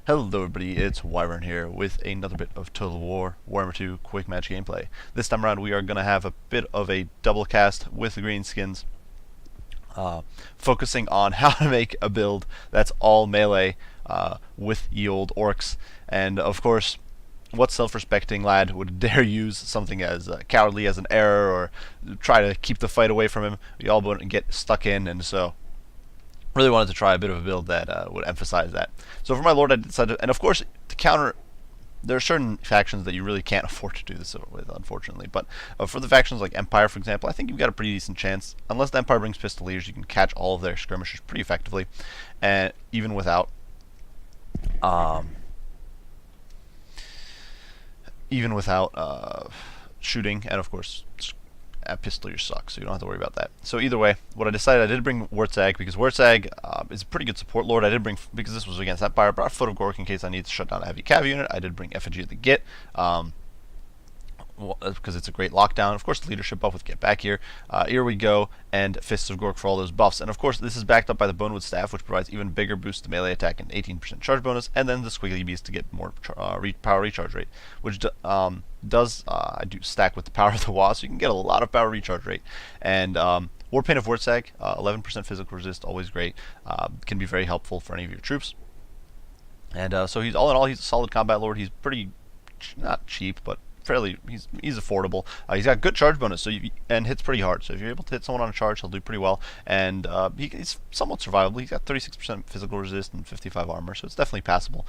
Hello everybody, it's Wyvern here with another bit of Total War Warhammer 2 Quick Match gameplay. This time around we are going to have a bit of a double cast with the Greenskins, focusing on how to make a build that's all melee with ye old orcs. And of course, what self-respecting lad would dare use something as cowardly as an error or try to keep the fight away from him? We all wouldn't get stuck in, and so really wanted to try a bit of a build that would emphasize that. So for my lord, I decided, and of course, to counter, there are certain factions that you really can't afford to do this with, unfortunately. But for the factions like Empire, for example, I think you've got a pretty decent chance. Unless the Empire brings Pistoliers, you can catch all of their skirmishers pretty effectively, and even without, shooting, and of course, Pistoliers suck, so you don't have to worry about that. So either way, what I decided, I did bring Wartsag, because Wartsag is a pretty good support lord. I did bring, because this was against Empire, I brought Foot of Gork in case I need to shut down a heavy cav unit. I did bring Effigy of the Git, because it's a great lockdown. Of course, the leadership buff with Get Back here. Here we go, and Fists of Gork for all those buffs. And of course, this is backed up by the Bonewood Staff, which provides even bigger boost to melee attack and 18% charge bonus, and then the Squiggly Beast to get more power recharge rate, which I do stack with the Power of the Wasp, so you can get a lot of power recharge rate. And Warpaint of Wartsag, 11% physical resist, always great. Can be very helpful for any of your troops. And so he's all in all, he's a solid combat lord. He's pretty not cheap, but he's affordable. He's got good charge bonus, and hits pretty hard. So if you're able to hit someone on a charge, he'll do pretty well. And he's somewhat survivable. He's got 36% physical resist and 55 armor, so it's definitely passable.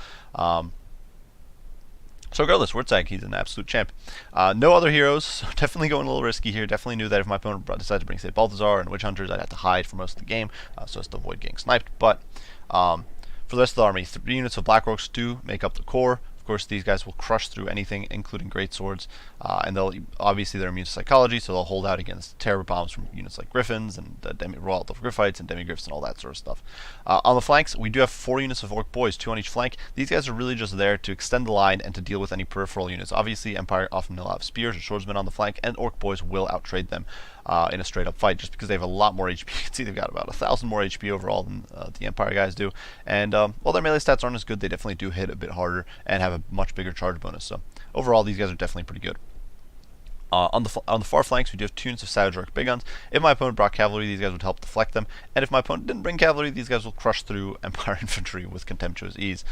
So regardless, Wartsag, he's an absolute champ. No other heroes, so definitely going a little risky here. Definitely knew that if my opponent decided to bring, say, Balthazar and Witch Hunters, I'd have to hide for most of the game, so as to avoid getting sniped. But for the rest of the army, 3 units of Black Orcs do make up the core. Of course, these guys will crush through anything, including great swords, and obviously they're immune to psychology, so they'll hold out against terror bombs from units like Griffins and Royal Elf Griffites and Demigriffs and all that sort of stuff. On the flanks, we do have 4 units of Orc Boys, 2 on each flank. These guys are really just there to extend the line and to deal with any peripheral units. Obviously, Empire often will have spears or swordsmen on the flank, and Orc Boys will outtrade them in a straight-up fight, just because they have a lot more HP. You can see they've got about 1,000 more HP overall than the Empire guys do. And while their melee stats aren't as good, they definitely do hit a bit harder and have a much bigger charge bonus. So overall, these guys are definitely pretty good. On the far flanks, we do have 2 units of Savage Orc Big Guns. If my opponent brought cavalry, these guys would help deflect them. And if my opponent didn't bring cavalry, these guys will crush through Empire infantry with contemptuous ease.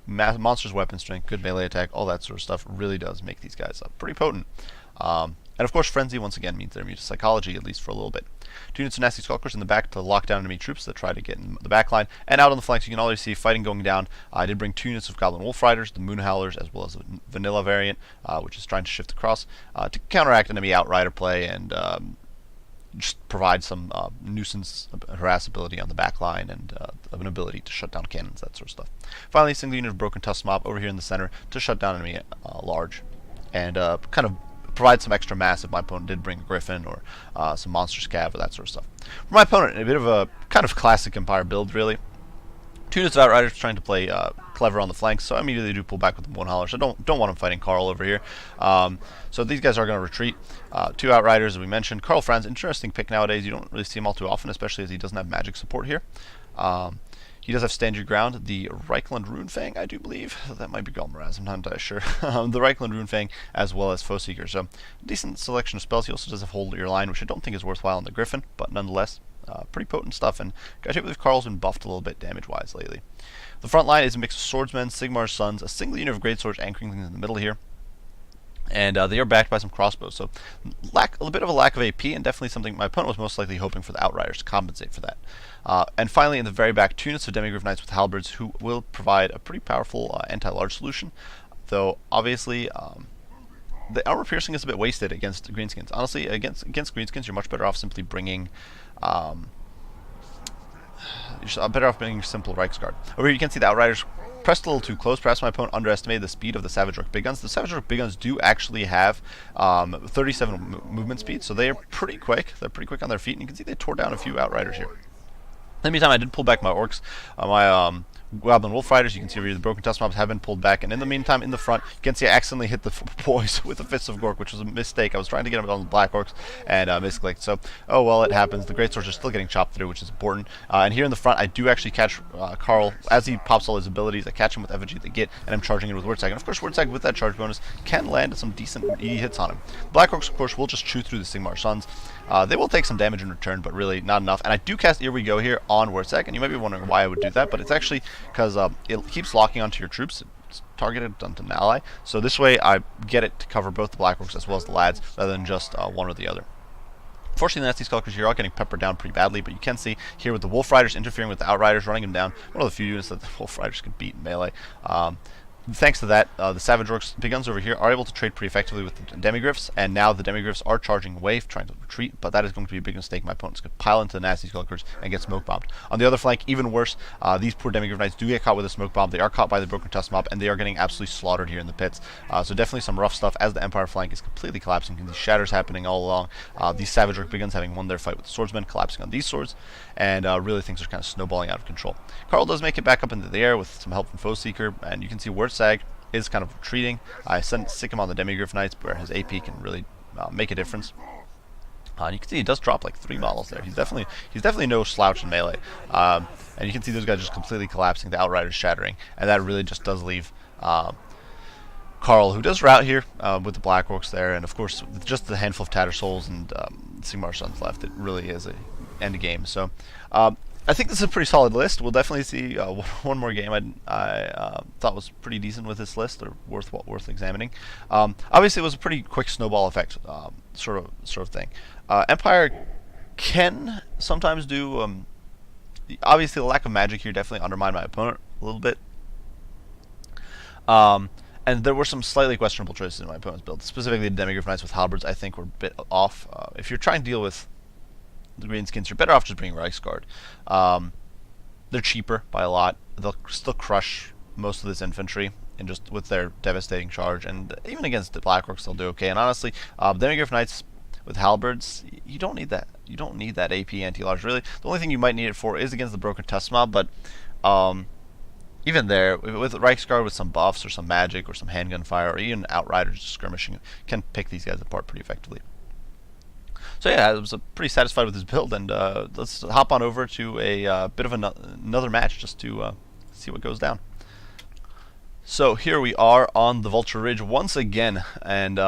Monsters weapon strength, good melee attack, all that sort of stuff really does make these guys pretty potent. And of course, Frenzy once again means they're immune to psychology, at least for a little bit. 2 units of Nasty Skulkers in the back to lock down enemy troops that try to get in the back line. And out on the flanks, you can already see fighting going down. I did bring 2 units of Goblin Wolf Riders, the Moon Howlers, as well as the vanilla variant, which is trying to shift across to counteract enemy Outrider play and just provide some nuisance harassability on the back line and an ability to shut down cannons, that sort of stuff. Finally, a single unit of Broken Tusk Mob over here in the center to shut down enemy large and kind of provide some extra mass if my opponent did bring a Griffin or some Monster Scav or that sort of stuff. For my opponent, a bit of a kind of classic Empire build, really. 2 units of Outriders trying to play clever on the flanks, so I immediately do pull back with the Moon Howler, so don't want him fighting Carl over here. So these guys are going to retreat. 2 Outriders, as we mentioned. Karl Franz, interesting pick nowadays. You don't really see him all too often, especially as he doesn't have magic support here. He does have Stand Your Ground, the Reichland Runefang, I do believe. That might be Galmaraz, I'm not entirely sure. The Reichland Runefang, as well as Foeseeker. So, decent selection of spells. He also does have Hold Your Line, which I don't think is worthwhile on the Griffin, but nonetheless, pretty potent stuff. And I believe Karl's been buffed a little bit damage-wise lately. The front line is a mix of Swordsmen, Sigmar's Sons, a single unit of Great Swords anchoring things in the middle here. And they are backed by some crossbows, so a bit of a lack of AP, and definitely something my opponent was most likely hoping for the Outriders to compensate for that. And finally, in the very back, 2 units of Demigriff Knights with Halberds, who will provide a pretty powerful anti-large solution, though obviously the armor piercing is a bit wasted against Greenskins. Honestly, against Greenskins, you're much better off simply bringing simple Reichsguard. Over here you can see the Outriders pressed a little too close. Perhaps my opponent underestimated the speed of the Savage Orc Big Guns. The Savage Orc Big Guns do actually have 37 movement speed, so they are pretty quick. They're pretty quick on their feet, and you can see they tore down a few Outriders here. In the meantime, I did pull back my Orcs. My Goblin Wolf Riders. You can see over here the Broken Tusk Mobs have been pulled back, and in the meantime, in the front, you can see I accidentally hit the boys with the Fists of Gork, which was a mistake. I was trying to get them on the Black Orcs and misclicked. So, oh well, it happens. The Great Swords are still getting chopped through, which is important. And here in the front, I do actually catch Carl as he pops all his abilities. I catch him with Effigy at the Git, and I'm charging it with Word Sag. And of course, Word Sag with that charge bonus can land some decent meaty hits on him. Black Orcs, of course, will just chew through the Sigmar Suns. They will take some damage in return, but really not enough. And I do cast Here We Go here on Word Sag, and you might be wondering why I would do that, but it's actually because it keeps locking onto your troops. It's targeted onto an ally, so this way I get it to cover both the Black Orcs as well as the lads, rather than just one or the other. Fortunately, the Nasty Skulkers here are getting peppered down pretty badly, but you can see here with the Wolf Riders interfering with the Outriders, running them down. One of the few units that the Wolf Riders can beat in melee. Thanks to that, the Savage Orcs, big guns over here, are able to trade pretty effectively with the Demigryphs, and now the Demigryphs are charging away, trying to retreat, but that is going to be a big mistake. My opponent's going to pile into the Nasty Skulkers and get smoke bombed. On the other flank, even worse, these poor Demigryph Knights do get caught with a smoke bomb. They are caught by the Broken Tusk Mob, and they are getting absolutely slaughtered here in the pits. So definitely some rough stuff as the Empire flank is completely collapsing. You can see shatters happening all along. These Savage Orc big guns having won their fight with the Swordsmen, collapsing on these swords, and really things are kind of snowballing out of control. Carl does make it back up into the air with some help from Foe Seeker, and you can see Word Sag is kind of retreating. I stick him on the Demigryph Knights where his AP can really make a difference. And you can see he does drop like 3 models there. He's definitely no slouch in melee. And you can see those guys just completely collapsing, the Outriders shattering, and that really just does leave Carl, who does rout here with the Black Orcs there, and of course with just the handful of Tattersouls and Sigmar Suns left, it really is a end game. So I think this is a pretty solid list. We'll definitely see one more game I thought was pretty decent with this list, or worth examining. Obviously, it was a pretty quick snowball effect sort of thing. Empire can sometimes do. Obviously, the lack of magic here definitely undermined my opponent a little bit. And there were some slightly questionable choices in my opponent's build. Specifically, the Demigryph Knights with Halberds, I think, were a bit off. If you're trying to deal with the Greenskins, you're better off just bringing Reichsguard. They're cheaper by a lot. They'll still crush most of this infantry, and just with their devastating charge, and even against the Black Orcs, they'll do okay. And honestly, Demigryph Knights with Halberds, you don't need that. You don't need that AP anti-large. Really, the only thing you might need it for is against the Broken Tusk Mob. But even there, with Reichsguard with some buffs or some magic or some handgun fire or even Outriders skirmishing, can pick these guys apart pretty effectively. So yeah, I was pretty satisfied with his build, and let's hop on over to a bit of another match just to see what goes down. So here we are on the Vulture Ridge once again, and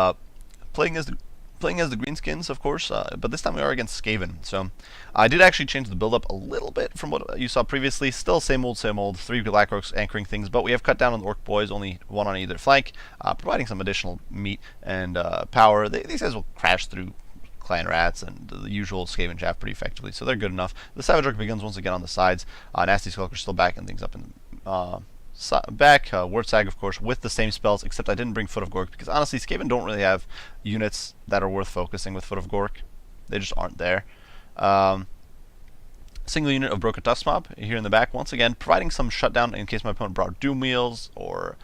playing as the Greenskins, of course, but this time we are against Skaven. So I did actually change the build up a little bit from what you saw previously. Still same old, 3 Black Orcs anchoring things, but we have cut down on the Orc Boys, only 1 on either flank, providing some additional meat and power. These guys will crash through Clan Rats and the usual Skaven chaff pretty effectively, so they're good enough. The Savage Orc begins once again on the sides. Nasty Skulker still backing things up in back. Word Sag, of course, with the same spells, except I didn't bring Foot of Gork because honestly, Skaven don't really have units that are worth focusing with Foot of Gork. They just aren't there. Single unit of Broken Tusk Mob here in the back, once again, providing some shutdown in case my opponent brought Doom Wheels or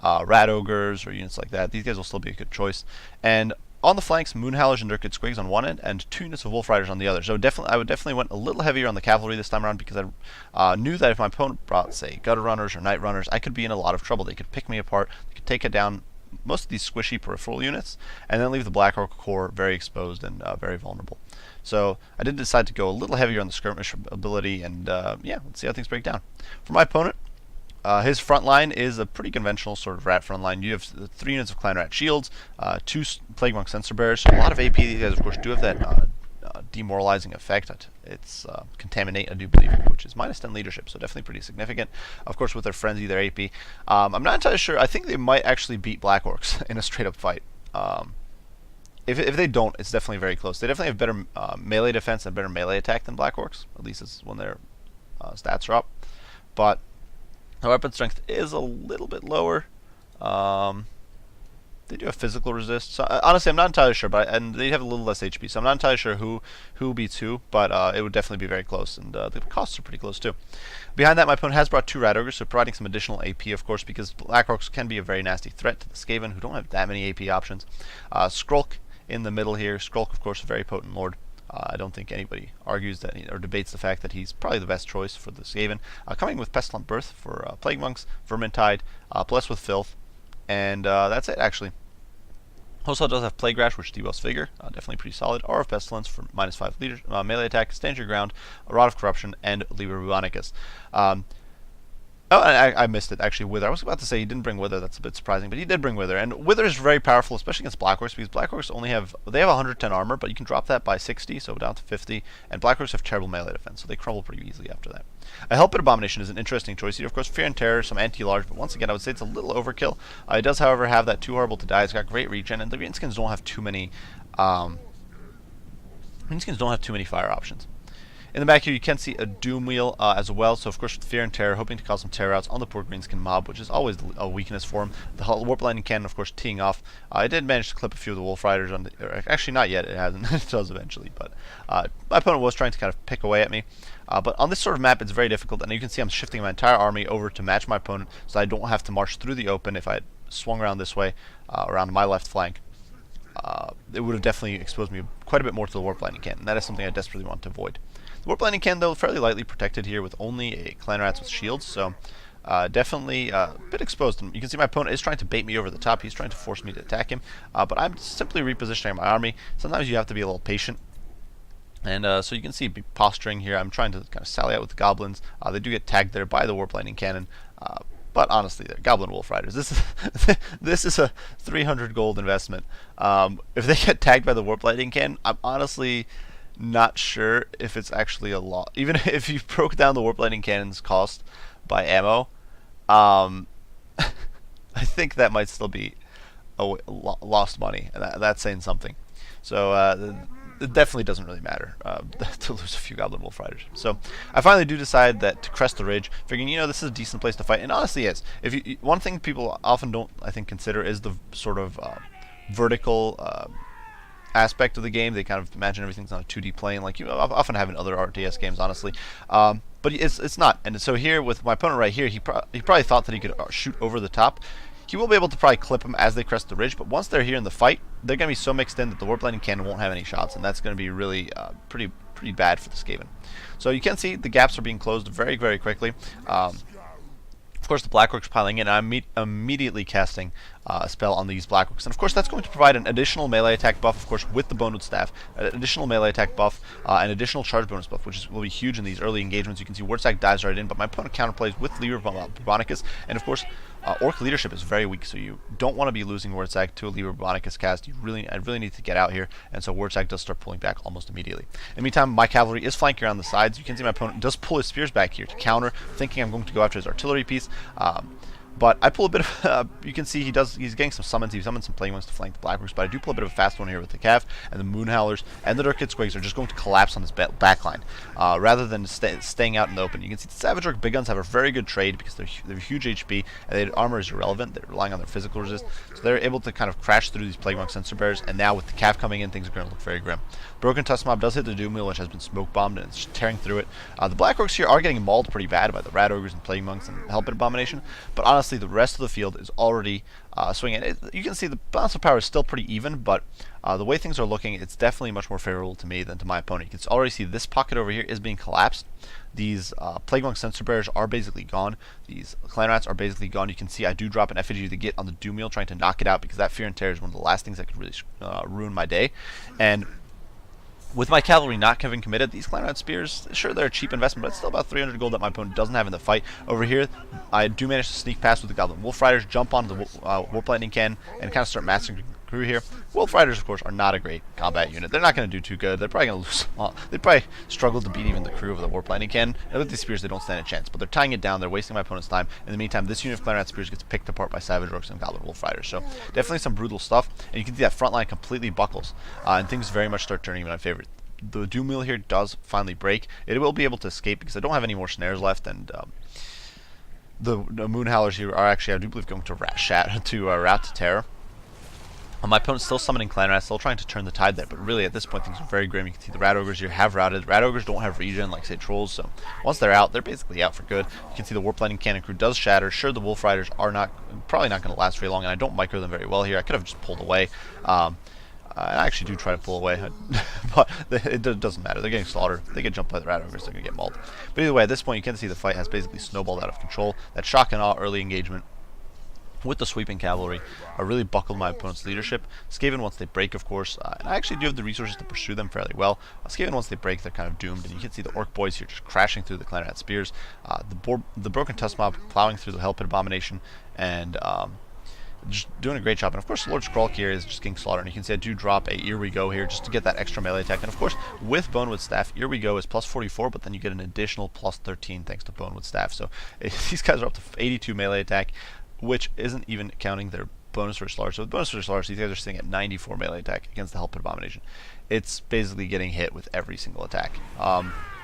Rat Ogres or units like that. These guys will still be a good choice. And on the flanks, Moonhowlers and Dirkit Squigs on one end, and 2 units of Wolf Riders on the other. So I would definitely went a little heavier on the cavalry this time around because I knew that if my opponent brought, say, Gutter Runners or Night Runners, I could be in a lot of trouble. They could pick me apart, they could take it down most of these squishy peripheral units, and then leave the Black Orc core very exposed and very vulnerable. So I did decide to go a little heavier on the skirmish ability, and yeah, let's see how things break down. For my opponent, his front line is a pretty conventional sort of rat front line. You have 3 units of Clan Rat Shields, 2 Plague Monk Sensor Bearers, so a lot of AP. These guys, of course, do have that demoralizing effect. It's Contaminate, I do believe, which is -10 leadership, so definitely pretty significant. Of course, with their Frenzy, their AP. I'm not entirely sure. I think they might actually beat Black Orcs in a straight-up fight. If they don't, it's definitely very close. They definitely have better melee defense and better melee attack than Black Orcs, at least it's when their stats are up. But their weapon strength is a little bit lower. They do have physical resist. So honestly, I'm not entirely sure, and they have a little less HP, so I'm not entirely sure who beats who, but it would definitely be very close, and the costs are pretty close too. Behind that, my opponent has brought 2 Rat Ogres, so providing some additional AP, of course, because Black Orcs can be a very nasty threat to the Skaven, who don't have that many AP options. Skrulk in the middle here. Skrulk, of course, a very potent lord. I don't think anybody argues that or debates the fact that he's probably the best choice for the Skaven. Coming with Pestilent Birth for Plague Monks, Vermintide, Blessed with Filth, and that's it actually. Also does have Plague Rash, which debuffs Vigor, definitely pretty solid. Aura of Pestilence for -5 melee attack, Stand Your Ground, a Rod of Corruption, and Liber Bubonicus. Oh, and I missed it, actually, Wither. I was about to say he didn't bring Wither, that's a bit surprising, but he did bring Wither. And Wither is very powerful, especially against Black Orcs, because Black Orcs only have, they have 110 armor, but you can drop that by 60, so down to 50, and Black Orcs have terrible melee defense, so they crumble pretty easily after that. A Helped Abomination is an interesting choice here. Of course, Fear and Terror, some anti-large, but once again, I would say it's a little overkill. It does, however, have that Too Horrible to Die. It's got great regen, and the Greenskins don't have too many, fire options. In the back here, you can see a Doom Wheel as well. So, of course, with Fear and Terror, hoping to cause some terror outs on the poor Greenskin mob, which is always a weakness for him. The Warp Lightning Cannon, of course, teeing off. I did manage to clip a few of the Wolf Riders on the... Actually, not yet. It hasn't. It does eventually. But my opponent was trying to kind of pick away at me. But on this sort of map, it's very difficult. And you can see I'm shifting my entire army over to match my opponent, so I don't have to march through the open. If I had swung around this way, around my left flank, it would have definitely exposed me quite a bit more to the Warp Lightning Cannon. That is something I desperately want to avoid. The Warp Lightning Cannon, though, fairly lightly protected here with only a Clan Rats with shields, so definitely a bit exposed. And you can see my opponent is trying to bait me over the top. He's trying to force me to attack him, but I'm simply repositioning my army. Sometimes you have to be a little patient. And so you can see me posturing here. I'm trying to kind of sally out with the Goblins. They do get tagged there by the Warp Lightning Cannon. But honestly, they're Goblin Wolf Riders. This is a 300 gold investment. If they get tagged by the Warp Lightning Cannon, I'm honestly not sure if it's actually a lot. Even if you broke down the Warp Lightning Cannon's cost by ammo, I think that might still be lost money, and that's saying something. So it definitely doesn't really matter to lose a few Goblin Wolf Riders. So I finally do decide that to crest the ridge, figuring, you know, this is a decent place to fight, and honestly is. One thing people often don't, I think, consider is the sort of vertical aspect of the game. They kind of imagine everything's on a 2D plane, like you often have in other RTS games, honestly. But it's not. And so here with my opponent right here, he probably thought that he could shoot over the top. He will be able to probably clip them as they crest the ridge, but once they're here in the fight, they're going to be so mixed in that the Warp Lightning Cannon won't have any shots, and that's going to be really pretty bad for the Skaven. So you can see the gaps are being closed very, very quickly. Of course, the Black Orcs piling in, and I'm immediately casting a spell on these Black Orcs. And of course, that's going to provide an additional melee attack buff, of course, with the Bonewood Staff, an additional melee attack buff, an additional charge bonus buff, which will be huge in these early engagements. You can see Wordsack dives right in, but my opponent counterplays with Liber Bubonicus, and of course, Orc leadership is very weak, so you don't want to be losing Wordsack to a Liber Bubonicus cast. I really need to get out here, and so Wordsack does start pulling back almost immediately. In the meantime, my cavalry is flanking around the sides. You can see my opponent does pull his spears back here to counter, thinking I'm going to go after his artillery piece. But I pull a bit of, you can see he's getting some summons. He summons some Plague Monks to flank the Black Orcs, but I do pull a bit of a fast one here with the Cav, and the Moon Howlers and the Dark Squigs are just going to collapse on his backline, rather than staying out in the open. You can see the Savage Orc Big Guns have a very good trade because they're huge HP, and their armor is irrelevant. They're relying on their physical resist, so they're able to kind of crash through these Plague Monk Sensor Bears, and now with the Cav coming in, things are going to look very grim. Broken Tusk Mob does hit the Doom Wheel, which has been smoke bombed, and it's tearing through it. The Black Orcs here are getting mauled pretty bad by the Rat Ogres and Plague Monks and Helped Abomination, but honestly, the rest of the field is already swinging. You can see the balance of power is still pretty even, but the way things are looking, it's definitely much more favorable to me than to my opponent. You can already see this pocket over here is being collapsed. These Plague Monk Sensor Bears are basically gone. These Clan Rats are basically gone. You can see I do drop an effigy to get on the Doom Wheel, trying to knock it out, because that Fear and Terror is one of the last things that could really ruin my day. And with my cavalry not having committed, these Clan Rat Spears, sure, they're a cheap investment, but it's still about 300 gold that my opponent doesn't have in the fight. Over here, I do manage to sneak past with the Goblin Wolf Riders, jump onto the Warp Lightning Cannon, and kind of start massacring the crew here. Wolf Riders, of course, are not a great combat unit. They're not going to do too good. They're probably going to lose. They'd probably struggle to beat even the crew of the Warp Lightning Cannon. And with these Spears, they don't stand a chance, but they're tying it down. They're wasting my opponent's time. In the meantime, this unit of Clan Rat Spears gets picked apart by Savage Orcs and Goblin Wolf Riders. So definitely some brutal stuff. And you can see that front line completely buckles, and things very much start turning in my favor. The Doom Wheel here does finally break. It will be able to escape because I don't have any more snares left, and the Moon Howlers here are actually, I do believe, going to route to Terror. My opponent's still summoning Clan Rats, still trying to turn the tide there, but really at this point things are very grim. You can see the Rat Ogres here have routed. Rat Ogres don't have regen like, say, Trolls, so once they're out, they're basically out for good. You can see the Warp Lightning Cannon crew does shatter. Sure, the Wolf Riders are probably not going to last very long, and I don't micro them very well here. I could have just pulled away. I actually do try to pull away, but it doesn't matter. They're getting slaughtered. If they get jumped by the rat ogres, they're going to get mauled. But either way, at this point, you can see the fight has basically snowballed out of control. That shock and awe early engagement with the sweeping cavalry really buckled my opponent's leadership. Skaven, once they break, of course, and I actually do have the resources to pursue them fairly well. Skaven, once they break, they're kind of doomed, and you can see the orc boys here just crashing through the Clan Rat spears. The broken tusk mob plowing through the Hell Pit Abomination, and just doing a great job. And of course, Lord Skrull here is just getting slaughtered. And you can see I do drop a Here We Go here just to get that extra melee attack. And of course, with Bonewood Staff, Here We Go is plus 44, but then you get an additional plus 13 thanks to Bonewood Staff. So these guys are up to 82 melee attack, which isn't even counting their bonus versus large. So with bonus versus large, these guys are sitting at 94 melee attack against the Hell Pit Abomination. It's basically getting hit with every single attack.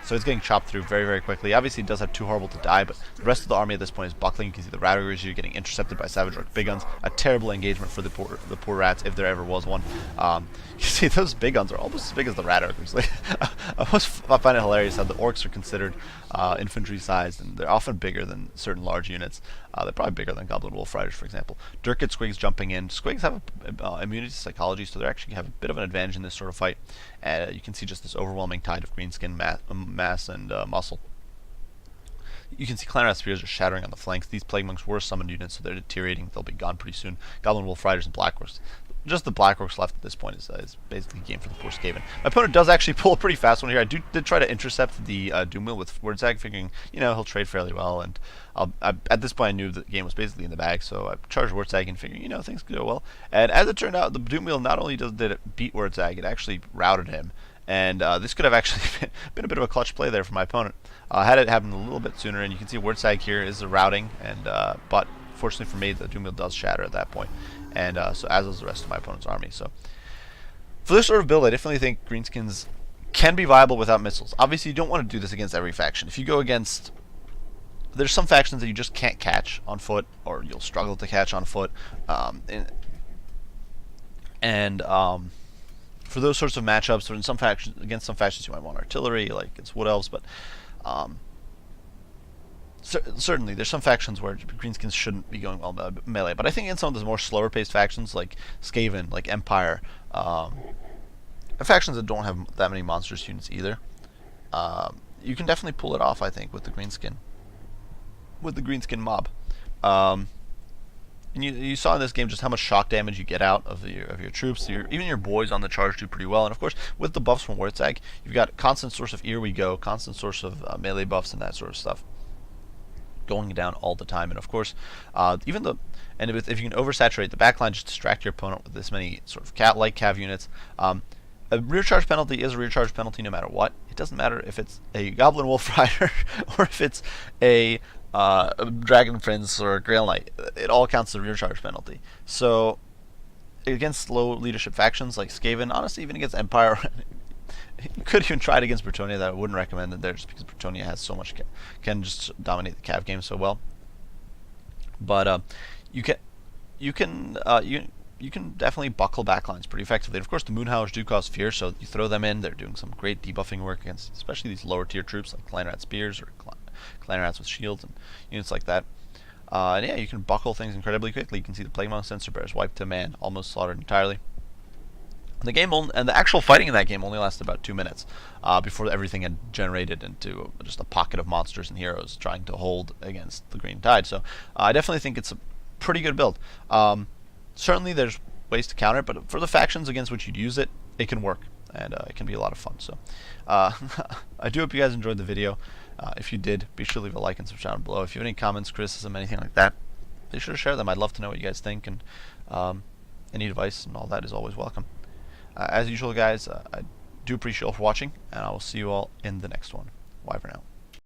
So it's getting chopped through very, very quickly. Obviously, it does have too horrible to die, but the rest of the army at this point is buckling. You can see the rat ogres here getting intercepted by Savage Orc big guns. A terrible engagement for the poor rats, if there ever was one. You see, those big guns are almost as big as the rat ogres. Like, I find it hilarious how the orcs are considered infantry-sized, and they're often bigger than certain large units. They're probably bigger than Goblin Wolf Riders, for example. Dirk and Squigs jumping in. Squigs have immunity to psychology, so they actually have a bit of an advantage in this sort of fight. And you can see just this overwhelming tide of Greenskin mass and muscle. You can see Clan Rat Spears are shattering on the flanks. These Plague Monks were summoned units, so they're deteriorating. They'll be gone pretty soon. Goblin Wolf Riders and Black Orcs. Just the Black Orcs left at this point is basically game for the poor Skaven. My opponent does actually pull a pretty fast one here. I did try to intercept the Doomwheel with Wordzag, figuring, he'll trade fairly well. And at this point, I knew the game was basically in the bag, so I charged Wordzag and figuring, things could go well. And as it turned out, the Doomwheel not only did it beat Wordzag, it actually routed him. And this could have actually been a bit of a clutch play there for my opponent. Had it happened a little bit sooner, and you can see Wordzag here is a routing, and but fortunately for me, the Doomwheel does shatter at that point. And so as does the rest of my opponent's army. So for this sort of build, I definitely think Greenskins can be viable without missiles. Obviously, you don't want to do this against every faction. If you go against... There's some factions that you just can't catch on foot, or you'll struggle to catch on foot. For those sorts of matchups, or in some factions, against some factions you might want artillery, like it's Wood Elves, but certainly there's some factions where Greenskins shouldn't be going well melee. But I think in some of the more slower-paced factions, like Skaven, like Empire, factions that don't have that many monstrous units either, you can definitely pull it off, I think, with the Greenskin. With the Greenskin mob. And you saw in this game just how much shock damage you get out of your troops. Even your boys on the charge do pretty well. And of course, with the buffs from Wordzag, you've got constant source of Here We Go, constant source of melee buffs and that sort of stuff going down all the time. And of course, if you can oversaturate the backline, just distract your opponent with this many sort of cav units. A rear charge penalty is a rear charge penalty no matter what. It doesn't matter if it's a Goblin Wolf Rider or if it's a Dragon Prince or a Grail Knight. It all counts as a rear charge penalty. So against low leadership factions like Skaven, honestly, even against Empire, you could even try it against Bretonnia. That I wouldn't recommend it there, just because Bretonnia has so much can just dominate the cav game so well. But you can definitely buckle backlines pretty effectively. And of course, the Moonhowers do cause fear, so you throw them in. They're doing some great debuffing work against, especially these lower tier troops like Clan Rat Spears or Clan Rats with shields and units like that. And yeah, you can buckle things incredibly quickly. You can see the Plague Monk Sensor Bears wiped to man, almost slaughtered entirely. The game and the actual fighting in that game only lasted about 2 minutes before everything had generated into just a pocket of monsters and heroes trying to hold against the Green Tide. So I definitely think it's a pretty good build. Certainly there's ways to counter it, but for the factions against which you'd use it, it can work, and it can be a lot of fun. So I do hope you guys enjoyed the video. If you did, be sure to leave a like and subscribe down below. If you have any comments, criticism, anything like that, be sure to share them. I'd love to know what you guys think, and any advice and all that is always welcome. As usual, guys, I do appreciate you all for watching, and I will see you all in the next one. Bye for now.